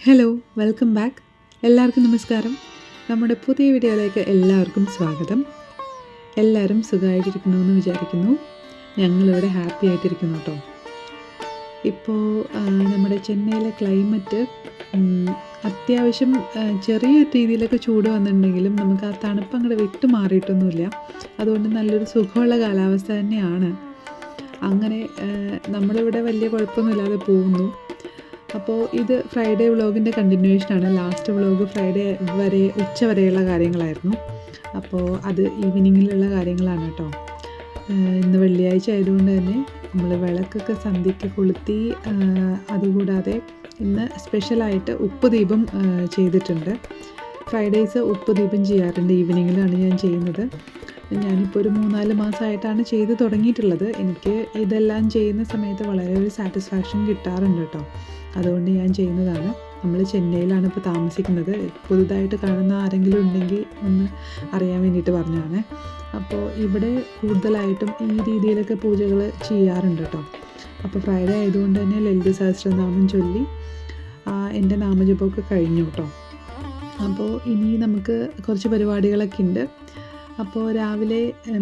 Hello, welcome back. എല്ലാവർക്കും നമസ്കാരം. നമ്മുടെ പുതിയ വീഡിയോയിലേക്ക് എല്ലാവർക്കും സ്വാഗതം. എല്ലാവരും സുഖമായിട്ടിരിക്കണമെന്ന് വിചാരിക്കുന്നു. ഞങ്ങളിവിടെ ഹാപ്പി ആയിട്ടിരിക്കുന്നു കേട്ടോ. ഇപ്പോൾ നമ്മുടെ ചെന്നൈയിലെ ക്ലൈമറ്റ് അത്യാവശ്യം ചെറിയ രീതിയിലൊക്കെ ചൂട് വന്നിട്ടുണ്ടെങ്കിലും നമുക്ക് ആ തണുപ്പ് അങ്ങോട്ട് വിട്ട് മാറിയിട്ടൊന്നുമില്ല. അതുകൊണ്ട് നല്ലൊരു സുഖമുള്ള കാലാവസ്ഥ തന്നെയാണ്. അങ്ങനെ നമ്മളിവിടെ വലിയ കുഴപ്പമൊന്നുമില്ലാതെ പോകുന്നു. അപ്പോൾ ഇത് ഫ്രൈഡേ വ്ളോഗിൻ്റെ കണ്ടിന്യൂവേഷനാണ്. ലാസ്റ്റ് വ്ളോഗ് ഫ്രൈഡേ വരെ ഉച്ച വരെയുള്ള കാര്യങ്ങളായിരുന്നു. അപ്പോൾ അത് ഈവനിങ്ങിലുള്ള കാര്യങ്ങളാണ് കേട്ടോ. ഇന്ന് വെള്ളിയാഴ്ച ആയതുകൊണ്ട് തന്നെ നമ്മൾ വിളക്കൊക്കെ സന്ധ്യയ്ക്ക് കൊളുത്തി. അതുകൂടാതെ ഇന്ന് സ്പെഷ്യലായിട്ട് ഉപ്പ് ദീപം ചെയ്തിട്ടുണ്ട്. ഫ്രൈഡേയ്സ് ഉപ്പ് ദീപം ചെയ്യാറുണ്ട്. ഈവനിങ്ങിലാണ് ഞാൻ ചെയ്യുന്നത്. ഞാനിപ്പോൾ ഒരു 3-4 മാസമായിട്ടാണ് ചെയ്ത് തുടങ്ങിയിട്ടുള്ളത്. എനിക്ക് ഇതെല്ലാം ചെയ്യുന്ന സമയത്ത് വളരെ ഒരു സാറ്റിസ്ഫാക്ഷൻ കിട്ടാറുണ്ട് കേട്ടോ. അതുകൊണ്ട് ഞാൻ ചെയ്യുന്നതാണ്. നമ്മൾ ചെന്നൈയിലാണ് ഇപ്പോൾ താമസിക്കുന്നത്. പുതുതായിട്ട് കാണുന്ന ആരെങ്കിലും ഉണ്ടെങ്കിൽ ഒന്ന് അറിയാൻ വേണ്ടിയിട്ട് പറഞ്ഞതാണ്. അപ്പോൾ ഇവിടെ കൂടുതലായിട്ടും ഈ രീതിയിലൊക്കെ പൂജകൾ ചെയ്യാറുണ്ട് കേട്ടോ. അപ്പോൾ ഫ്രൈഡേ ആയതുകൊണ്ട് തന്നെ ലളിത സഹസ്രനാമം ചൊല്ലി എൻ്റെ നാമജപമൊക്കെ കഴിഞ്ഞു കേട്ടോ. അപ്പോൾ ഇനി നമുക്ക് കുറച്ച് പരിപാടികളൊക്കെ ഉണ്ട്. അപ്പോൾ രാവിലെ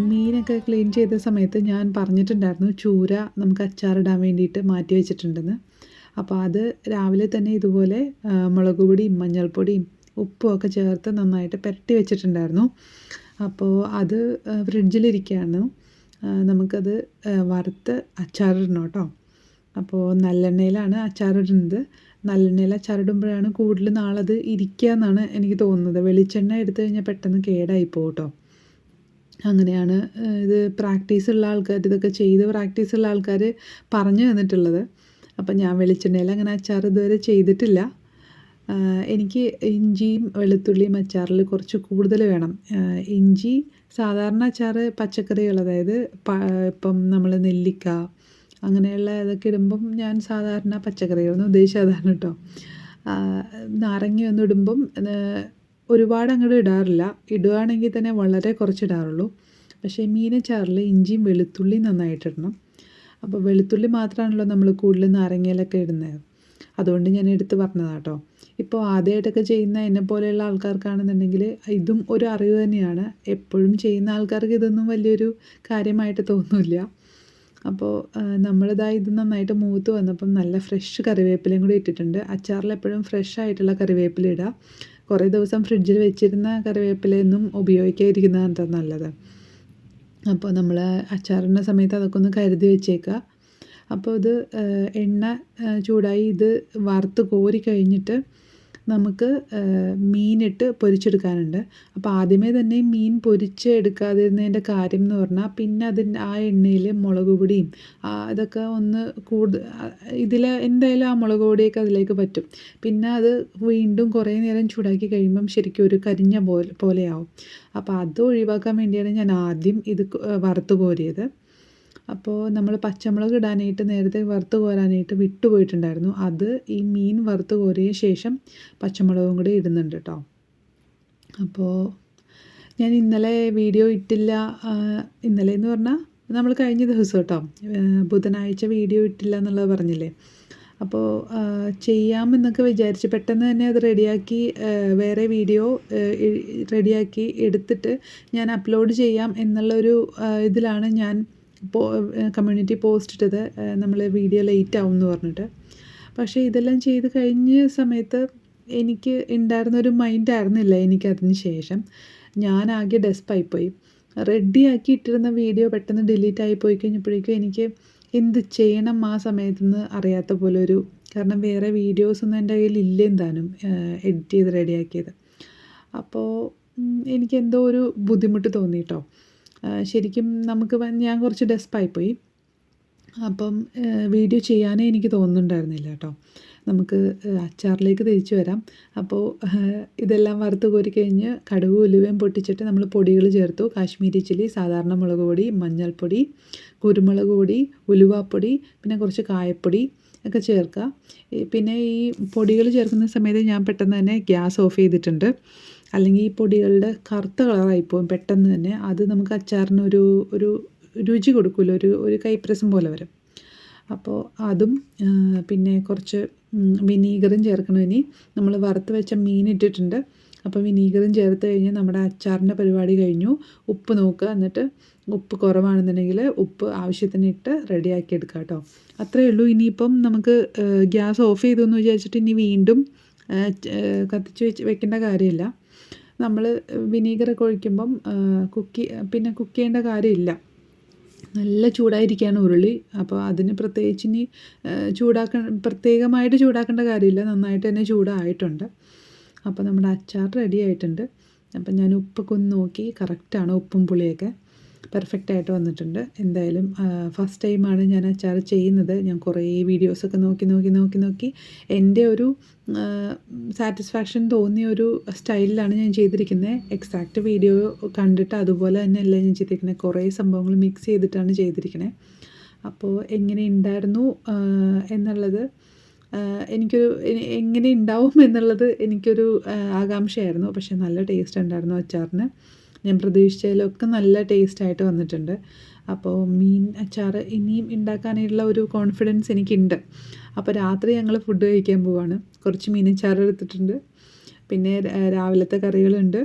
മീനൊക്കെ ക്ലീൻ ചെയ്ത സമയത്ത് ഞാൻ പറഞ്ഞിട്ടുണ്ടായിരുന്നു ചൂര നമുക്ക് അച്ചാറിടാൻ വേണ്ടിയിട്ട് മാറ്റി വെച്ചിട്ടുണ്ടെന്ന്. അപ്പോൾ അത് രാവിലെ തന്നെ ഇതുപോലെ മുളക് പൊടിയും മഞ്ഞൾപ്പൊടിയും ഉപ്പും ഒക്കെ ചേർത്ത് നന്നായിട്ട് പുരട്ടി വെച്ചിട്ടുണ്ടായിരുന്നു. അപ്പോൾ അത് ഫ്രിഡ്ജിലിരിക്കുകയാണ്. നമുക്കത് വറുത്ത് അച്ചാറിടണം കേട്ടോ. അപ്പോൾ നല്ലെണ്ണയിലാണ് അച്ചാറിടുന്നത്. നല്ലെണ്ണയിൽ അച്ചാറിടുമ്പോഴാണ് കൂടുതൽ നാളത് ഇരിക്കുക എന്നാണ് എനിക്ക് തോന്നുന്നത്. വെളിച്ചെണ്ണ എടുത്തു കഴിഞ്ഞാൽ പെട്ടെന്ന് കേടായി പോകും കേട്ടോ. അങ്ങനെയാണ് ഇത് പ്രാക്ടീസുള്ള ആൾക്കാർ, ഇതൊക്കെ ചെയ്ത് പ്രാക്ടീസുള്ള ആൾക്കാർ പറഞ്ഞു തന്നിട്ടുള്ളത്. അപ്പം ഞാൻ വെളിച്ചെണ്ണയിൽ അങ്ങനെ അച്ചാർ ഇതുവരെ ചെയ്തിട്ടില്ല. എനിക്ക് ഇഞ്ചിയും വെളുത്തുള്ളിയും അച്ചാറിൽ കുറച്ച് കൂടുതൽ വേണം. ഇഞ്ചി സാധാരണ അച്ചാർ പച്ചക്കറികൾ, അതായത് ഇപ്പം നമ്മൾ നെല്ലിക്ക അങ്ങനെയുള്ള ഇതൊക്കെ ഇടുമ്പം ഞാൻ സാധാരണ പച്ചക്കറികളൊന്നും ഉദ്ദേശിച്ചതാണ് കേട്ടോ. നാരങ്ങയൊന്നും ഇടുമ്പം ഒരുപാട് അങ്ങോട്ട് ഇടാറില്ല. ഇടുകയാണെങ്കിൽ തന്നെ വളരെ കുറച്ചിടാറുള്ളൂ. പക്ഷേ മീനച്ചാറിൽ ഇഞ്ചിയും വെളുത്തുള്ളിയും നന്നായിട്ടിടണം. അപ്പോൾ വെളുത്തുള്ളി മാത്രമാണല്ലോ നമ്മൾ കൂടുതൽ നാരങ്ങയിലൊക്കെ ഇടുന്നത്. അതുകൊണ്ട് ഞാൻ എടുത്ത് പറഞ്ഞതാണ് കേട്ടോ. ഇപ്പോൾ ആദ്യമായിട്ടൊക്കെ ചെയ്യുന്ന എന്നെപ്പോലെയുള്ള ആൾക്കാർക്കാണെന്നുണ്ടെങ്കിൽ ഇതും ഒരു അറിവ് തന്നെയാണ്. എപ്പോഴും ചെയ്യുന്ന ആൾക്കാർക്ക് ഇതൊന്നും വലിയൊരു കാര്യമായിട്ട് തോന്നില്ല. അപ്പോൾ ഇത് നന്നായിട്ട് മൂത്ത് വന്നപ്പം നല്ല ഫ്രഷ് കറിവേപ്പിലയും കൂടി ഇട്ടിട്ടുണ്ട്. അച്ചാറിൽ എപ്പോഴും ഫ്രഷ് ആയിട്ടുള്ള കറിവേപ്പില ഇടുക. കുറേ ദിവസം ഫ്രിഡ്ജിൽ വെച്ചിരുന്ന കറിവേപ്പിലയൊന്നും ഉപയോഗിക്കാതിരിക്കുന്നതാണ് നല്ലത്. അപ്പോൾ നമ്മൾ അച്ചാറിടുന്ന സമയത്ത് അതൊക്കെ ഒന്ന് കരുതി വെച്ചേക്കുക. അപ്പോൾ ഇത് എണ്ണ ചൂടായി ഇത് വറുത്ത് കോരി കഴിഞ്ഞിട്ട് നമുക്ക് മീനിട്ട് പൊരിച്ചെടുക്കാനുണ്ട്. അപ്പോൾ ആദ്യമേ തന്നെ മീൻ പൊരിച്ച് എടുക്കാതിരുന്നതിൻ്റെ കാര്യം എന്ന് പറഞ്ഞാൽ പിന്നെ ആ എണ്ണയിൽ മുളക് പൊടിയും ഇതൊക്കെ ഒന്ന് ഇതിൽ എന്തായാലും ആ മുളക് പൊടിയൊക്കെ അതിലേക്ക് പറ്റും. പിന്നെ അത് വീണ്ടും കുറേ നേരം ചൂടാക്കി കഴിയുമ്പം ശരിക്കും ഒരു കരിഞ്ഞ പോലെയാവും. അപ്പോൾ അത് ഒഴിവാക്കാൻ വേണ്ടിയാണ് ഞാൻ ആദ്യം ഇത് വറുത്ത് കോരിയത്. അപ്പോൾ നമ്മൾ പച്ചമുളക് ഇടാനായിട്ട് നേരത്തെ വറുത്ത് കോരാനായിട്ട് വിട്ടുപോയിട്ടുണ്ടായിരുന്നു. അത് ഈ മീൻ വറുത്ത് കോരിയ ശേഷം പച്ചമുളകും കൂടി ഇടുന്നുണ്ട് കേട്ടോ. അപ്പോൾ ഞാൻ ഇന്നലെ വീഡിയോ ഇട്ടില്ല. ഇന്നലെ എന്ന് പറഞ്ഞാൽ നമ്മൾ കഴിഞ്ഞ ദിവസം കേട്ടോ, ബുധനാഴ്ച വീഡിയോ ഇട്ടില്ല എന്നുള്ളത് പറഞ്ഞില്ലേ. അപ്പോൾ ചെയ്യാമെന്നൊക്കെ വിചാരിച്ച് പെട്ടെന്ന് തന്നെ അത് റെഡിയാക്കി വേറെ വീഡിയോ റെഡിയാക്കി എടുത്തിട്ട് ഞാൻ അപ്ലോഡ് ചെയ്യാം എന്നുള്ളൊരു ഇതിലാണ് ഞാൻ കമ്മ്യൂണിറ്റി പോസ്റ്റ് ഇട്ടത്. നമ്മൾ വീഡിയോ ലേറ്റ് ആവും എന്ന് പറഞ്ഞിട്ട്. പക്ഷേ ഇതെല്ലാം ചെയ്ത് കഴിഞ്ഞ സമയത്ത് എനിക്ക് ഉണ്ടായിരുന്നൊരു മൈൻഡായിരുന്നില്ല എനിക്കതിന് ശേഷം. ഞാനാകെ ഡെസ്പായിപ്പോയി. റെഡിയാക്കി ഇട്ടിരുന്ന വീഡിയോ പെട്ടെന്ന് ഡിലീറ്റ് ആയി പോയി കഴിഞ്ഞപ്പോഴേക്കും എനിക്ക് എന്ത് ചെയ്യണം ആ സമയത്തുനിന്ന് അറിയാത്ത പോലെ ഒരു, കാരണം വേറെ വീഡിയോസൊന്നും എൻ്റെ കയ്യിൽ ഇല്ലേം താനും എഡിറ്റ് ചെയ്ത് റെഡിയാക്കിയത്. അപ്പോൾ എനിക്കെന്തോ ഒരു ബുദ്ധിമുട്ട് തോന്നി കേട്ടോ. ശരിക്കും ഞാൻ കുറച്ച് ഡെസ്പായിപ്പോയി. അപ്പം വീഡിയോ ചെയ്യാനേ എനിക്ക് തോന്നുന്നുണ്ടായിരുന്നില്ല കേട്ടോ. നമുക്ക് അച്ചാറിലേക്ക് തിരിച്ചു വരാം. അപ്പോൾ ഇതെല്ലാം വറുത്ത് കോരി കഴിഞ്ഞ് കടുകും ഉലുവയും പൊട്ടിച്ചിട്ട് നമ്മൾ പൊടികൾ ചേർത്തു. കാശ്മീരി ചില്ലി, സാധാരണ മുളക് പൊടി, മഞ്ഞൾപ്പൊടി, കുരുമുളക് പൊടി, ഉലുവാപ്പൊടി, പിന്നെ കുറച്ച് കായപ്പൊടി ഒക്കെ ചേർക്കുക. പിന്നെ ഈ പൊടികൾ ചേർക്കുന്ന സമയത്ത് ഞാൻ പെട്ടെന്ന് തന്നെ ഗ്യാസ് ഓഫ് ചെയ്തിട്ടുണ്ട്. അല്ലെങ്കിൽ ഈ പൊടികളുടെ കറുത്ത കളറായിപ്പോവും പെട്ടെന്ന് തന്നെ. അത് നമുക്ക് അച്ചാറിന് ഒരു രുചി കൊടുക്കില്ല, ഒരു കൈപ്രസം പോലെ വരും. അപ്പോൾ അതും പിന്നെ കുറച്ച് വിനീഗറും ചേർക്കണം. ഇനി നമ്മൾ വറുത്ത് വെച്ച മീൻ ഇട്ടിട്ടുണ്ട്. അപ്പോൾ വിനീഗറും ചേർത്ത് കഴിഞ്ഞാൽ നമ്മുടെ അച്ചാറിൻ്റെ പരിപാടി കഴിഞ്ഞു. ഉപ്പ് നോക്കുക, എന്നിട്ട് ഉപ്പ് കുറവാണെന്നുണ്ടെങ്കിൽ ഉപ്പ് ആവശ്യത്തിന് ഇട്ട് റെഡിയാക്കി എടുക്കുക കേട്ടോ. അത്രയേ ഉള്ളൂ. ഇനിയിപ്പം നമുക്ക് ഗ്യാസ് ഓഫ് ചെയ്തു എന്ന് വിചാരിച്ചിട്ട് ഇനി വീണ്ടും കത്തിച്ച് വെക്കേണ്ട കാര്യമില്ല. നമ്മൾ വിനീഗറൊക്കെ ഒഴിക്കുമ്പം പിന്നെ കുക്ക് ചെയ്യേണ്ട കാര്യമില്ല. നല്ല ചൂടായിരിക്കുകയാണ് ഉരുളി. അപ്പോൾ അതിന് പ്രത്യേകിച്ച് ഇനി പ്രത്യേകമായിട്ട് ചൂടാക്കേണ്ട കാര്യമില്ല. നന്നായിട്ട് തന്നെ ചൂടായിട്ടുണ്ട്. അപ്പോൾ നമ്മുടെ അച്ചാർ റെഡി ആയിട്ടുണ്ട്. അപ്പം ഞാൻ ഉപ്പൊക്കെ ഒന്ന് നോക്കി, കറക്റ്റാണ് ഉപ്പും പുളിയൊക്കെ പെർഫെക്റ്റായിട്ട് വന്നിട്ടുണ്ട്. എന്തായാലും ഫസ്റ്റ് ടൈമാണ് ഞാൻ അച്ചാർ ചെയ്യുന്നത്. ഞാൻ കുറേ വീഡിയോസൊക്കെ നോക്കി എൻ്റെ ഒരു സാറ്റിസ്ഫാക്ഷൻ തോന്നിയ ഒരു സ്റ്റൈലിലാണ് ഞാൻ ചെയ്തിരിക്കുന്നത്. എക്സാക്റ്റ് വീഡിയോ കണ്ടിട്ട് അതുപോലെ തന്നെ അല്ല ഞാൻ ചെയ്തിരിക്കുന്നത്. കുറേ സംഭവങ്ങൾ മിക്സ് ചെയ്തിട്ടാണ് ചെയ്തിരിക്കുന്നത്. അപ്പോൾ എങ്ങനെ ഉണ്ടായിരുന്നു എന്നുള്ളത് എനിക്കൊരു എങ്ങനെ ഉണ്ടാവും എന്നുള്ളത് എനിക്കൊരു ആകാംക്ഷയായിരുന്നു. പക്ഷേ നല്ല ടേസ്റ്റ് ഉണ്ടായിരുന്നു അച്ചാറിന്. ഞാൻ പ്രതീക്ഷിച്ചതിലൊക്കെ നല്ല ടേസ്റ്റായിട്ട് വന്നിട്ടുണ്ട്. അപ്പോൾ മീൻ അച്ചാർ ഇനിയും ഉണ്ടാക്കാനായിട്ടുള്ള ഒരു കോൺഫിഡൻസ് എനിക്കുണ്ട്. അപ്പോൾ രാത്രി ഞങ്ങൾ ഫുഡ് കഴിക്കാൻ പോവാണ്. കുറച്ച് മീനച്ചാർ എടുത്തിട്ടുണ്ട്. പിന്നെ രാവിലത്തെ കറികളുണ്ട്.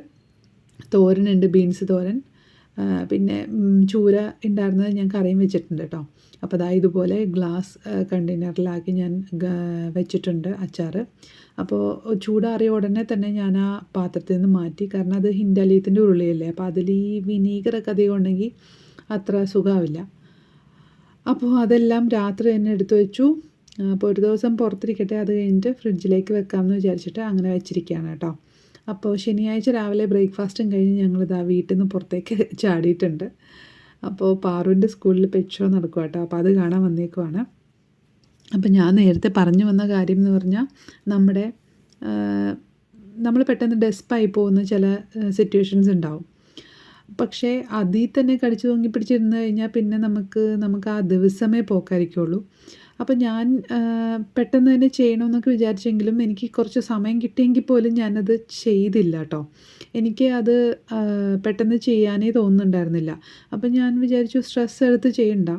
തോരനുണ്ട്, ബീൻസ് തോരൻ. പിന്നെ ചൂര ഉണ്ടായിരുന്നത് ഞാൻ കറിയും വെച്ചിട്ടുണ്ട് കേട്ടോ. അപ്പോൾ അതാ ഇതുപോലെ ഗ്ലാസ് കണ്ടെയ്നറിലാക്കി ഞാൻ വെച്ചിട്ടുണ്ട് അച്ചാർ. അപ്പോൾ ചൂടാറിയ ഉടനെ തന്നെ ഞാൻ ആ പാത്രത്തിൽ നിന്ന് മാറ്റി. കാരണം അത് ഹിൻഡാലിയത്തിൻ്റെ ഉരുളിയല്ലേ. അപ്പോൾ അതിൽ ഈ വിനീഗറൊക്കെ അധികം ഉണ്ടെങ്കിൽ അത്ര സുഖമാവില്ല. അപ്പോൾ അതെല്ലാം രാത്രി തന്നെ എടുത്തു വെച്ചു. അപ്പോൾ ഒരു ദിവസം പുറത്തിരിക്കട്ടെ, അത് കഴിഞ്ഞിട്ട് ഫ്രിഡ്ജിലേക്ക് വെക്കാമെന്ന് വിചാരിച്ചിട്ട് അങ്ങനെ വെച്ചിരിക്കുകയാണ് കേട്ടോ. അപ്പോൾ ശനിയാഴ്ച രാവിലെ ബ്രേക്ക്ഫാസ്റ്റും കഴിഞ്ഞ് ഞങ്ങളിതാ വീട്ടിൽ നിന്ന് പുറത്തേക്ക് ചാടിയിട്ടുണ്ട്. അപ്പോൾ പാറുവിൻ്റെ സ്കൂളിൽ പെറ്റ് ഷോ നടക്കുക കേട്ടോ. അപ്പോൾ അത് കാണാൻ വന്നേക്കുവാണ്. അപ്പോൾ ഞാൻ നേരത്തെ പറഞ്ഞു വന്ന കാര്യം എന്ന് പറഞ്ഞാൽ നമ്മൾ പെട്ടെന്ന് ഡെസ്പായി പോകുന്ന ചില സിറ്റുവേഷൻസ് ഉണ്ടാവും. പക്ഷേ അതിൽ തന്നെ കടിച്ചു തൂങ്ങി പിടിച്ചിരുന്ന് കഴിഞ്ഞാൽ പിന്നെ നമുക്ക് ആ ദിവസമേ പോക്കായിരിക്കുള്ളൂ. അപ്പോൾ ഞാൻ പെട്ടെന്ന് തന്നെ ചെയ്യണമെന്നൊക്കെ വിചാരിച്ചെങ്കിലും എനിക്ക് കുറച്ച് സമയം കിട്ടിയെങ്കിൽ പോലും ഞാനത് ചെയ്തില്ല കേട്ടോ. എനിക്ക് അത് പെട്ടെന്ന് ചെയ്യാനേ തോന്നുന്നുണ്ടായിരുന്നില്ല. അപ്പം ഞാൻ വിചാരിച്ചു സ്ട്രെസ് എടുത്ത് ചെയ്യണ്ട,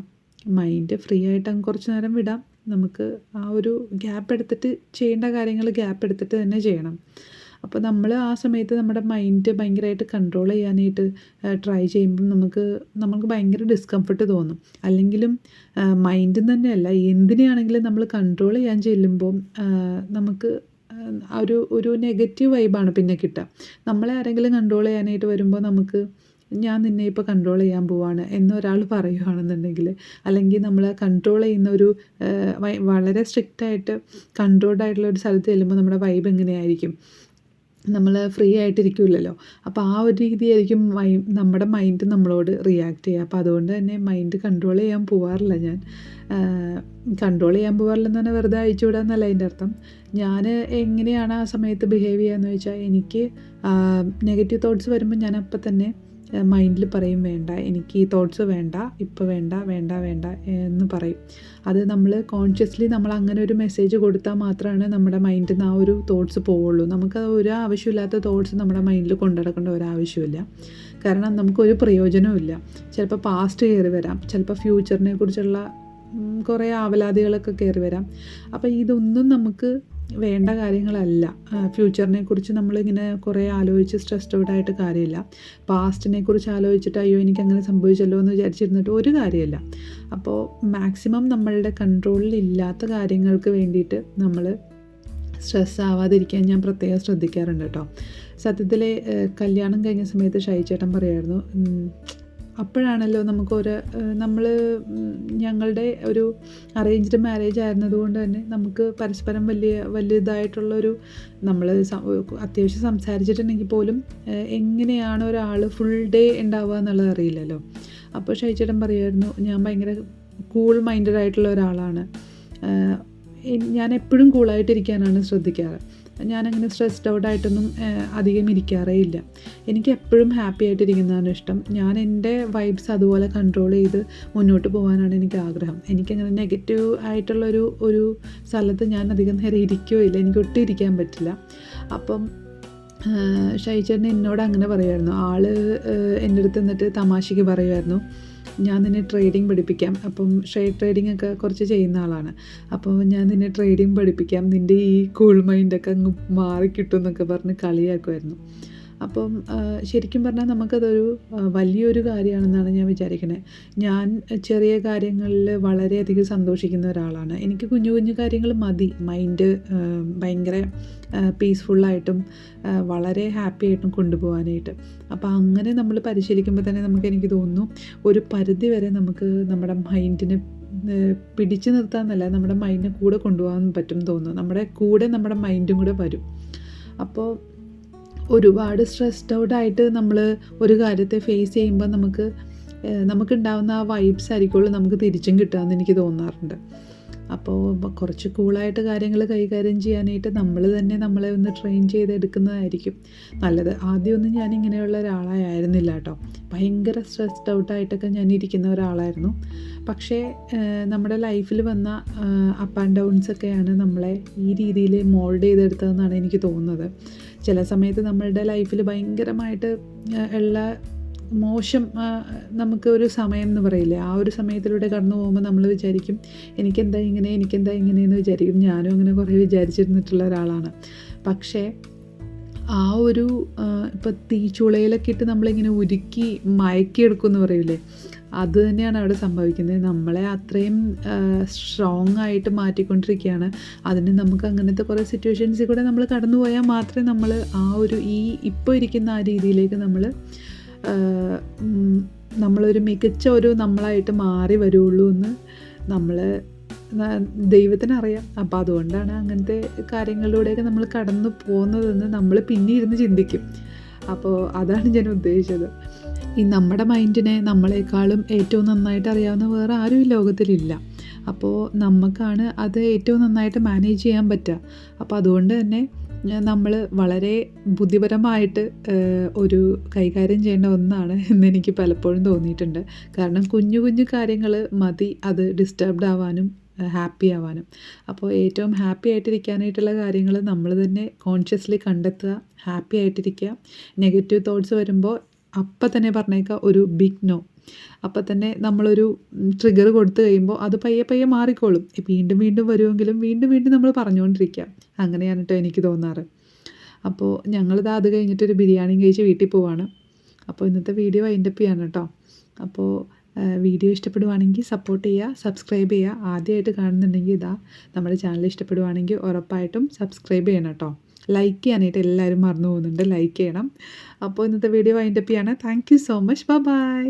മൈൻഡ് ഫ്രീ ആയിട്ട് അങ്ങ് കുറച്ച് നേരം വിടാം. നമുക്ക് ആ ഒരു ഗ്യാപ്പ് എടുത്തിട്ട് ചെയ്യേണ്ട കാര്യങ്ങൾ ഗ്യാപ്പ് എടുത്തിട്ട് തന്നെ ചെയ്യണം. അപ്പോൾ നമ്മൾ ആ സമയത്ത് നമ്മുടെ മൈൻഡ് ഭയങ്കരമായിട്ട് കൺട്രോൾ ചെയ്യാനായിട്ട് ട്രൈ ചെയ്യുമ്പം നമുക്ക് ഭയങ്കര ഡിസ്കംഫർട്ട് തോന്നും. അല്ലെങ്കിലും മൈൻഡിൽ നിന്ന് തന്നെയല്ല, എന്തിനെയാണെങ്കിലും നമ്മൾ കൺട്രോൾ ചെയ്യാൻ ചെല്ലുമ്പോൾ നമുക്ക് ഒരു നെഗറ്റീവ് വൈബാണ് പിന്നെ കിട്ടുക. നമ്മളെ ആരെങ്കിലും കൺട്രോൾ ചെയ്യാനായിട്ട് വരുമ്പോൾ ഞാൻ നിന്നെ ഇപ്പോൾ കൺട്രോൾ ചെയ്യാൻ പോവാണ് എന്നൊരാൾ പറയുകയാണെന്നുണ്ടെങ്കിൽ, അല്ലെങ്കിൽ നമ്മൾ കൺട്രോൾ ചെയ്യുന്ന വളരെ സ്ട്രിക്റ്റായിട്ട് കൺട്രോൾഡ് ആയിട്ടുള്ള ഒരു സ്ഥലത്ത് ചെല്ലുമ്പോൾ നമ്മുടെ വൈബ് എങ്ങനെയായിരിക്കും? നമ്മൾ ഫ്രീ ആയിട്ടിരിക്കില്ലല്ലോ. അപ്പോൾ ആ ഒരു രീതിയായിരിക്കും നമ്മുടെ മൈൻഡ് നമ്മളോട് റിയാക്ട് ചെയ്യുക. അപ്പോൾ അതുകൊണ്ട് തന്നെ മൈൻഡ് കൺട്രോൾ ചെയ്യാൻ പോകാറില്ല ഞാൻ. കൺട്രോൾ ചെയ്യാൻ പോകാറില്ലെന്ന് പറഞ്ഞാൽ വെറുതെ അഴിച്ചു വിടാമെന്നല്ല അതിൻ്റെ അർത്ഥം. ഞാൻ എങ്ങനെയാണ് ആ സമയത്ത് ബിഹേവ് ചെയ്യുകയെന്ന് വെച്ചാൽ, എനിക്ക് നെഗറ്റീവ് തോട്ട്സ് വരുമ്പോൾ ഞാൻ അപ്പം തന്നെ മൈൻഡിൽ പറയും, വേണ്ട, എനിക്ക് ഈ തോട്ട്സ് വേണ്ട, ഇപ്പോൾ വേണ്ട എന്ന് പറയും. അത് നമ്മൾ കോൺഷ്യസ്ലി നമ്മൾ അങ്ങനെ ഒരു മെസ്സേജ് കൊടുത്താൽ മാത്രമാണ് നമ്മുടെ മൈൻഡിൽ നിന്ന് ആ ഒരു തോട്ട്സ് പോവുള്ളൂ. നമുക്ക് ഒരു ആവശ്യമില്ലാത്ത തോട്ട്സ് നമ്മുടെ മൈൻഡിൽ കൊണ്ടുനടക്കേണ്ട ഒരാവശ്യമില്ല. കാരണം നമുക്കൊരു പ്രയോജനവും ഇല്ല. ചിലപ്പോൾ പാസ്റ്റ് കയറി വരാം, ചിലപ്പോൾ ഫ്യൂച്ചറിനെ കുറിച്ചുള്ള കുറേ ആവലാതികളൊക്കെ കയറി വരാം. അപ്പോൾ ഇതൊന്നും നമുക്ക് വേണ്ട കാര്യങ്ങളല്ല. ഫ്യൂച്ചറിനെ കുറിച്ച് നമ്മളിങ്ങനെ കുറേ ആലോചിച്ച് സ്ട്രെസ്ഡ് ഔട്ട് ആയിട്ട് കാര്യമില്ല. പാസ്റ്റിനെ കുറിച്ച് ആലോചിച്ചിട്ട് അയ്യോ എനിക്കങ്ങനെ സംഭവിച്ചല്ലോ എന്ന് വിചാരിച്ചിരുന്നിട്ട് ഒരു കാര്യമില്ല. അപ്പോൾ മാക്സിമം നമ്മളുടെ കൺട്രോളിൽ ഇല്ലാത്ത കാര്യങ്ങൾക്ക് വേണ്ടിയിട്ട് നമ്മൾ സ്ട്രെസ് ആവാതിരിക്കാൻ ഞാൻ പ്രത്യേകം ശ്രദ്ധിക്കാറുണ്ട് കേട്ടോ. സത്യത്തിൽ കല്യാണം കഴിഞ്ഞ സമയത്ത് ഷൈചേട്ടൻ പറയുമായിരുന്നു, അപ്പോഴാണല്ലോ ഞങ്ങളുടെ ഒരു അറേഞ്ച്ഡ് മാരേജ് ആയിരുന്നതുകൊണ്ട് തന്നെ നമുക്ക് പരസ്പരം വലിയതായിട്ടുള്ളൊരു നമ്മൾ അത്യാവശ്യം സംസാരിച്ചിട്ടുണ്ടെങ്കിൽ പോലും എങ്ങനെയാണ് ഒരാൾ ഫുൾ ഡേ ഉണ്ടാവുക എന്നുള്ളത് അറിയില്ലല്ലോ. അപ്പോൾ ഷൈചേട്ടൻ പറയുമായിരുന്നു, ഞാൻ ഭയങ്കര കൂൾ മൈൻഡഡ് ആയിട്ടുള്ള ഒരാളാണ്, ഞാൻ എപ്പോഴും കൂളായിട്ടിരിക്കാനാണ് ശ്രദ്ധിക്കാറ്, ഞാനങ്ങനെ സ്ട്രെസ്ഡ് ഔട്ടായിട്ടൊന്നും അധികം ഇരിക്കാറേ ഇല്ല, എനിക്ക് എപ്പോഴും ഹാപ്പി ആയിട്ടിരിക്കുന്നതാണ് ഇഷ്ടം, ഞാൻ എൻ്റെ വൈബ്സ് അതുപോലെ കൺട്രോൾ ചെയ്ത് മുന്നോട്ട് പോകാനാണ് എനിക്ക് ആഗ്രഹം, എനിക്കങ്ങനെ നെഗറ്റീവ് ആയിട്ടുള്ളൊരു സ്ഥലത്ത് ഞാൻ അധികം നേരം ഇരിക്കുകയോ ഇല്ല, എനിക്ക് ഒട്ടും ഇരിക്കാൻ പറ്റില്ല. അപ്പം ഷൈചേട്ടൻ എന്നോട് അങ്ങനെ പറയുമായിരുന്നു. ആൾ എൻ്റെ അടുത്ത് നിന്നിട്ട് തമാശയ്ക്ക് പറയുമായിരുന്നു, ഞാൻ നിന്നെ ട്രേഡിംഗ് പഠിപ്പിക്കാം. അപ്പം ട്രേഡിംഗ് ഒക്കെ കുറച്ച് ചെയ്യുന്ന ആളാണ്. അപ്പോൾ ഞാൻ നിന്നെ ട്രേഡിംഗ് പഠിപ്പിക്കാം, നിൻ്റെ ഈ കൂൾ മൈൻഡൊക്കെ അങ്ങ് മാറിക്കിട്ടും എന്നൊക്കെ പറഞ്ഞ് കളിയാക്കുമായിരുന്നു. അപ്പം ശരിക്കും പറഞ്ഞാൽ നമുക്കതൊരു വലിയൊരു കാര്യമാണെന്നാണ് ഞാൻ വിചാരിക്കുന്നത്. ഞാൻ ചെറിയ കാര്യങ്ങളിൽ വളരെയധികം സന്തോഷിക്കുന്ന ഒരാളാണ്. എനിക്ക് കുഞ്ഞു കുഞ്ഞു കാര്യങ്ങൾ മതി മൈൻഡ് ഭയങ്കര പീസ്ഫുള്ളായിട്ടും വളരെ ഹാപ്പി ആയിട്ടും കൊണ്ടുപോകാനായിട്ട്. അപ്പോൾ അങ്ങനെ നമ്മൾ പരിശീലിക്കുമ്പോൾ തന്നെ എനിക്ക് തോന്നുന്നു ഒരു പരിധി വരെ നമുക്ക് നമ്മുടെ മൈൻഡിനെ പിടിച്ചു നിർത്താമെന്നല്ല, നമ്മുടെ മൈൻഡിനെ കൂടെ കൊണ്ടുപോകാൻ പറ്റും തോന്നുന്നു. നമ്മുടെ കൂടെ നമ്മുടെ മൈൻഡും കൂടെ വരും. അപ്പോൾ ഒരുപാട് സ്ട്രെസ്ഡ് ഔട്ടായിട്ട് നമ്മൾ ഒരു കാര്യത്തെ ഫേസ് ചെയ്യുമ്പോൾ നമുക്കുണ്ടാവുന്ന ആ വൈബ്സ് ആയിരിക്കുള്ളൂ നമുക്ക് തിരിച്ചും കിട്ടുകയെന്ന് എനിക്ക് തോന്നാറുണ്ട്. അപ്പോൾ കുറച്ച് കൂളായിട്ട് കാര്യങ്ങൾ കൈകാര്യം ചെയ്യാനായിട്ട് നമ്മൾ തന്നെ നമ്മളെ ഒന്ന് ട്രെയിൻ ചെയ്തെടുക്കുന്നതായിരിക്കും നല്ലത്. ആദ്യമൊന്നും ഞാൻ ഇങ്ങനെയുള്ള ഒരാളായിരുന്നില്ല കേട്ടോ. ഭയങ്കര സ്ട്രെസ്ഡ് ഔട്ടായിട്ടൊക്കെ ഞാൻ ഇരിക്കുന്ന ഒരാളായിരുന്നു. പക്ഷേ നമ്മുടെ ലൈഫിൽ വന്ന അപ്പ് ആൻഡ് ഡൗൺസൊക്കെയാണ് നമ്മളെ ഈ രീതിയിൽ മോൾഡ് ചെയ്തെടുത്തതെന്നാണ് എനിക്ക് തോന്നുന്നത്. ചില സമയത്ത് നമ്മളുടെ ലൈഫിൽ ഭയങ്കരമായിട്ട് ഉള്ള മോശം നമുക്ക് ഒരു സമയം എന്ന് പറയില്ലേ, ആ ഒരു സമയത്തിലൂടെ കടന്നു പോകുമ്പോൾ നമ്മൾ വിചാരിക്കും എനിക്കെന്താ ഇങ്ങനെയെന്ന് വിചാരിക്കും. ഞാനും അങ്ങനെ കുറേ വിചാരിച്ചിരുന്നിട്ടുള്ള ഒരാളാണ്. പക്ഷേ ആ ഒരു ഇപ്പോൾ തീച്ചുളയിലൊക്കെ ഇട്ട് നമ്മളിങ്ങനെ ഉരുക്കി മയക്കിയെടുക്കുമെന്ന് പറയില്ലേ, അത് തന്നെയാണ് അവിടെ സംഭവിക്കുന്നത്. നമ്മളെ അത്രയും സ്ട്രോങ് ആയിട്ട് മാറ്റിക്കൊണ്ടിരിക്കുകയാണ്. അതിന് നമുക്ക് അങ്ങനത്തെ കുറേ സിറ്റുവേഷൻസിൽ കൂടെ നമ്മൾ കടന്നു പോയാൽ മാത്രമേ നമ്മൾ ആ ഒരു ഇപ്പോൾ ഇരിക്കുന്ന ആ രീതിയിലേക്ക് നമ്മളൊരു മികച്ച ഒരു നമ്മളായിട്ട് മാറി വരുള്ളൂ എന്ന് ദൈവത്തിനറിയാം. അപ്പോൾ അതുകൊണ്ടാണ് അങ്ങനത്തെ കാര്യങ്ങളിലൂടെയൊക്കെ നമ്മൾ കടന്നു പോകുന്നതെന്ന് നമ്മൾ പിന്നെ ഇരുന്ന് ചിന്തിക്കും. അപ്പോൾ അതാണ് ഞാൻ ഉദ്ദേശിച്ചത്. ഈ നമ്മുടെ മൈൻഡിനെ നമ്മളെക്കാളും ഏറ്റവും നന്നായിട്ട് അറിയാവുന്ന വേറെ ആരും ഈ ലോകത്തിലില്ല. അപ്പോൾ നമുക്കാണ് അത് ഏറ്റവും നന്നായിട്ട് മാനേജ് ചെയ്യാൻ പറ്റുക. അപ്പോൾ അതുകൊണ്ട് തന്നെ നമ്മൾ വളരെ ബുദ്ധിപരമായിട്ട് ഒരു കൈകാര്യം ചെയ്യേണ്ട ഒന്നാണ് എന്നെനിക്ക് പലപ്പോഴും തോന്നിയിട്ടുണ്ട്. കാരണം കുഞ്ഞു കുഞ്ഞു കാര്യങ്ങൾ മതി അത് ഡിസ്റ്റർബ്ഡ് ആവാനും ഹാപ്പി ആവാനും. അപ്പോൾ ഏറ്റവും ഹാപ്പി ആയിട്ടിരിക്കാനായിട്ടുള്ള കാര്യങ്ങൾ നമ്മൾ തന്നെ കോൺഷ്യസ്ലി കണ്ടെത്തുക, ഹാപ്പി ആയിട്ടിരിക്കുക. നെഗറ്റീവ് തോട്ട്സ് വരുമ്പോൾ അപ്പം തന്നെ പറഞ്ഞേക്കാം ഒരു ബിഗ് നോ. അപ്പം തന്നെ നമ്മളൊരു ട്രിഗർ കൊടുത്തു കഴിയുമ്പോൾ അത് പയ്യെ പയ്യെ മാറിക്കോളും. വീണ്ടും വീണ്ടും വരുമെങ്കിലും വീണ്ടും വീണ്ടും നമ്മൾ പറഞ്ഞുകൊണ്ടിരിക്കുക. അങ്ങനെയാണ് കേട്ടോ എനിക്ക് തോന്നാറ്. അപ്പോൾ ഞങ്ങളിത് അത് കഴിഞ്ഞിട്ടൊരു ബിരിയാണിയും കഴിച്ച് വീട്ടിൽ പോവാണ്. അപ്പോൾ ഇന്നത്തെ വീഡിയോ വൈൻഡപ്പ് ചെയ്യാണ് കേട്ടോ. അപ്പോൾ വീഡിയോ ഇഷ്ടപ്പെടുവാണെങ്കിൽ സപ്പോർട്ട് ചെയ്യുക, സബ്സ്ക്രൈബ് ചെയ്യുക. ആദ്യമായിട്ട് കാണുന്നുണ്ടെങ്കിൽ നമ്മുടെ ചാനൽ ഇഷ്ടപ്പെടുവാണെങ്കിൽ ഉറപ്പായിട്ടും സബ്സ്ക്രൈബ് ചെയ്യണം കേട്ടോ. ലൈക്ക് ചെയ്യാനായിട്ട് എല്ലാവരും മറന്നു പോകുന്നുണ്ട്, ലൈക്ക് ചെയ്യണം. അപ്പോൾ ഇന്നത്തെ വീഡിയോ വൈൻഡപ്പ് ചെയ്യാണ്. Thank you so much. By.